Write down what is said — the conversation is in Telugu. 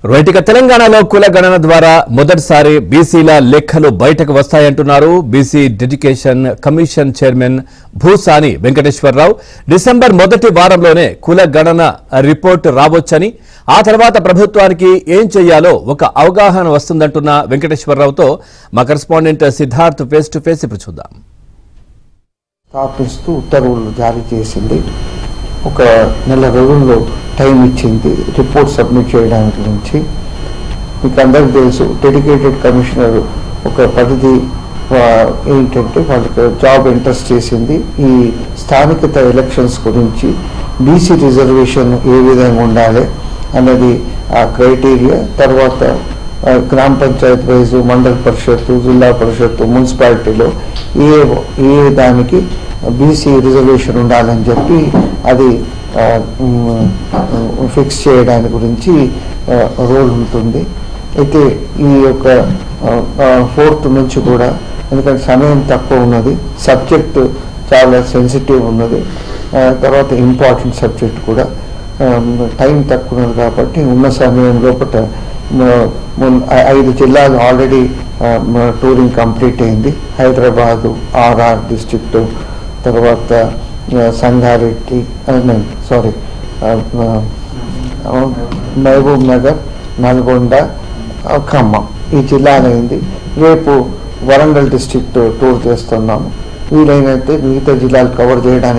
రైట్ తెలంగాణలో కుల గణన ద్వారా మొదటిసారి బీసీల లెక్కలు బయటకు వస్తాయంటున్నారు BC dedication commission chairman Bhusani Venkateswara Rao. December మొదటి వారంలోనే కుల గణన రిపోర్ట్ రావొచ్చని, ఆ తర్వాత ప్రభుత్వానికి ఏం చేయాలో ఒక అవగాహన వస్తుందంటున్న వెంకటేశ్వరరావుతో మా correspondent Siddharth face to face ఇప్పుడు చూద్దాం. స్థాపిస్తూ ఉత్తర్వులు జారీ చేసింది. ఒక నెల రోజుల్లో టైం ఇచ్చింది రిపోర్ట్ సబ్మిట్ చేయడానికి నుంచి. మీకు అందరికీ తెలుసు, డెడికేటెడ్ కమిషనర్ ఒక పరిధి ఏంటంటే వాళ్ళకి జాబ్ ఇంట్రెస్ట్ చేసింది ఈ స్థానికత ఎలక్షన్స్ గురించి, బీసీ రిజర్వేషన్ ఏ విధంగా ఉండాలి అన్నది ఆ క్రైటీరియా. తర్వాత గ్రామ పంచాయత్ వైజు, మండల పరిషత్తు, జిల్లా పరిషత్తు, మున్సిపాలిటీలో ఏ దానికి బీసీ రిజర్వేషన్ ఉండాలని చెప్పి అది ఫిక్స్ చేయడానికి గురించి రోల్ ఉంటుంది. అయితే ఈ యొక్క 4th నుంచి కూడా, ఎందుకంటే సమయం తక్కువ ఉన్నది, సబ్జెక్ట్ చాలా సెన్సిటివ్ ఉన్నది, తర్వాత ఇంపార్టెంట్ సబ్జెక్ట్ కూడా, టైం తక్కువ ఉన్నది కాబట్టి ఉన్న సమయం లోపల 5 జిల్లాలు ఆల్రెడీ టూరింగ్ కంప్లీట్ అయింది. హైదరాబాదు, ఆర్ఆర్ డిస్ట్రిక్ట్, తర్వాత సంగారెడ్డి, మహబూబ్ నగర్, నల్గొండ, ఖమ్మం ఈ జిల్లాలైంది. రేపు వరంగల్ డిస్ట్రిక్ట్ టూర్ చేస్తున్నాము. వీలైనైతే మిగతా జిల్లాలు కవర్ చేయడానికి